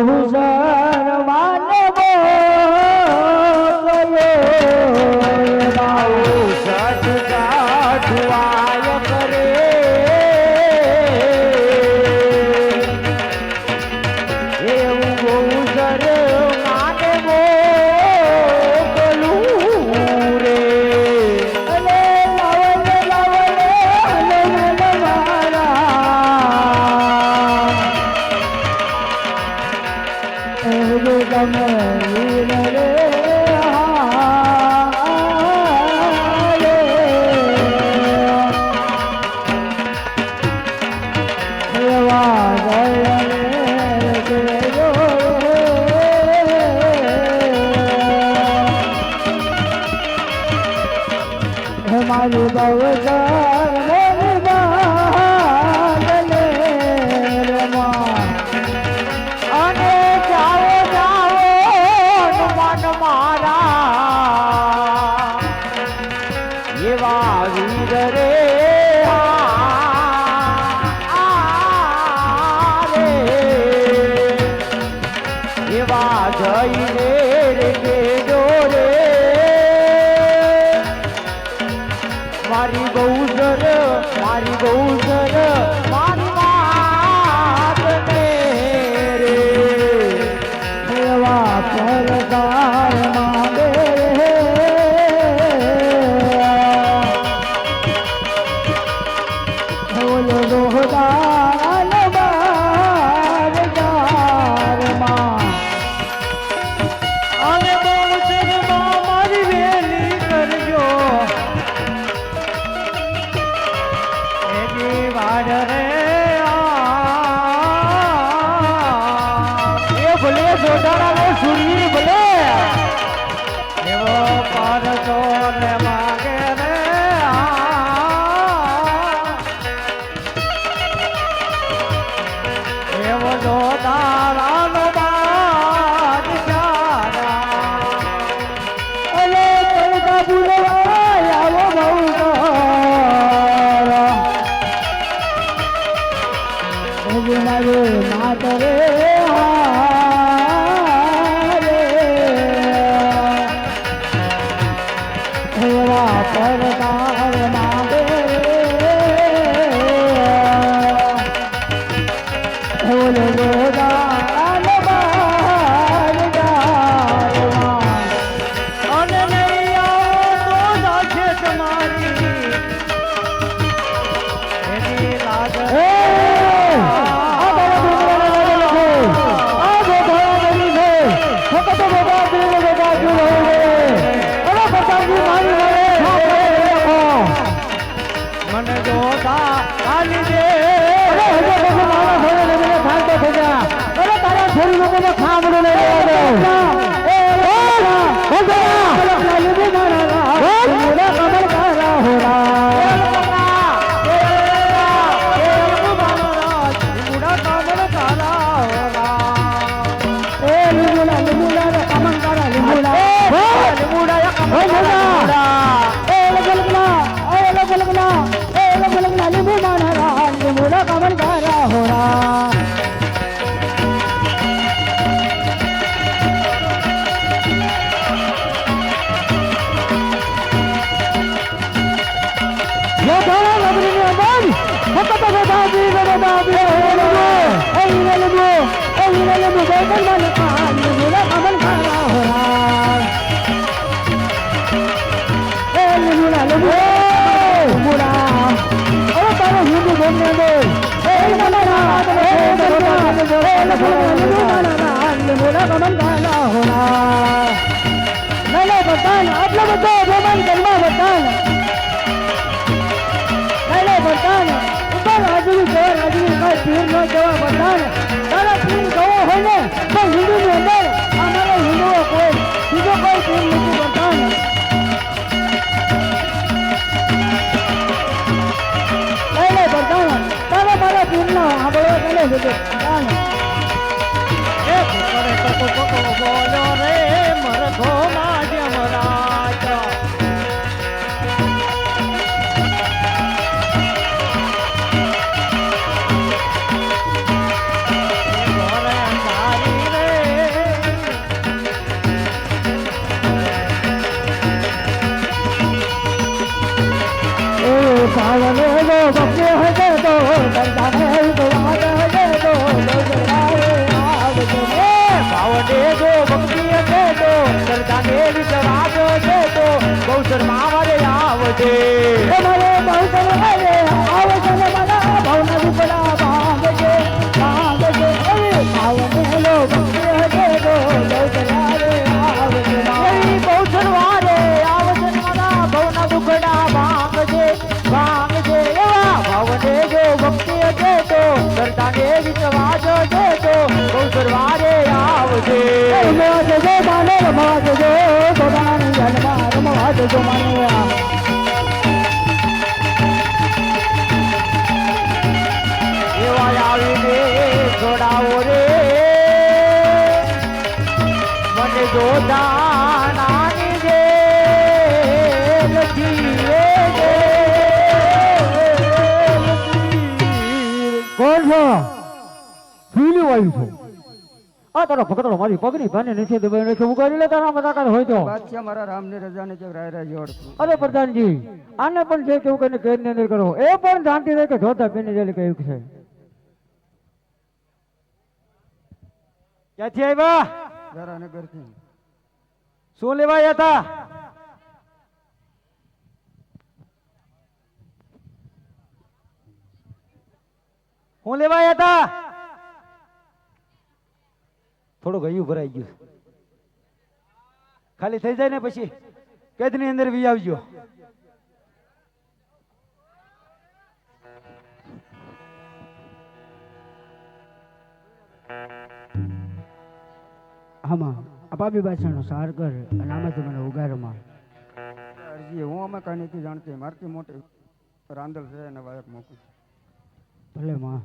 બહુ શરમાને સટકાઠવાય કરે એવું બહુ શરમાને બોલું રે અલે લાવલે લાવલે અલે મારા એવો તમે રે મારું બવસર મોરી બાંધલે રમા અને જાઓ જાઓ મન મારા એવા વીર રે એવા જઈને રે જોરે મારી ગૌસર મારી ગૌસર મારી વાત ને રે એવા સરદાર માંગે બોલો રોહદાર બારદારમાં અને ગૌસરમાં મારી વેલી કરજો રે એ ભલે જોડાણા ને સુરી ભલે એવો પારસો ને માગે રે એવો જોડાણા નો બાદ જારા અલે તળકા બુલવા આવો બહુ મારે માતરે એવા પરદાર માંગે બોલો લોદાન બારદારમાં અને નહીં આવો તો સાચે તમારી એની લાગ મને જોતા કાલી દે તારા છોરી લોકો ખામડું નહીં આટલો બધો અભિમાન કરવા બતાન બતાન ઉપર રાજુની જવા રાજુની કઈ પીર ન જવા બતાન તારા પીર ગવો હોય ને તો હિન્દુની અંદર અમારા હિન્દુઓ કોઈ બીજો કોઈ પીર નથી બતાન બતાન તારા મારા પીરનો આબળો ચાલે છે બતાન એ કરે તો બોલો રે મરઘો માં જમરાજ મારી ભક્તિ હશે તો દરદાને વિશ્વાસ હશે તો દરદારે આવજો ભાવને જો ભક્તિ હશે તો દરદાને વિશ્વાસ હશે તો ગૌસરમાં વારે આવજે મારે બહુ મારે આવશે મારા ભાવના દુકડા ભાંગજે ભાવને લો ભક્તિ હશે તો દરદારે આવજો ગૌસર વારે આવજે મારા ભાવના દુકડા ભાંગજે ભાંગજે એવા ભાવને જો ભક્તિ હશે તો દરદાને વિશ્વાસ હશે તો ગૌસર વારે આવજે રમવા જો માને રમવા જો ભગવાન જન્મા રમવા જો માને એવા આવીને છોડાવો રે મને જોતા નાની જે લખી કોણ છો ફીલી વાયું છો આ તારો ભક્તો મારી પગની ભાને નીચે દબાઈ નાખ્યો હું કરી લે તારા મજાક હોય તો બાદશાહ મારા રામને રજાને કે રાય રાય જોડ અરે પ્રધાનજી આને પણ જે કેવું કરીને કેદ ની અંદર કરો એ પણ જાણતી રહે કે જોતા પીને જેલી કહ્યું છે ક્યાંથી આવ્યા જરા નગરથી શું લેવાયા હતા શું લેવાયા હતા થોડું ગયું ભરાઈ ગયું ખાલી થઈ જાય ને પછી કેદની અંદર વી આવજો આમાં અપાબી બાદશાહનો સાર કર અને આમાંથી મને ઉગારમાં અરજી હું અમે કાંઈ નથી જાણતી મારથી મોટી રાંદલ છે અને વાયક મોકું ભલે માં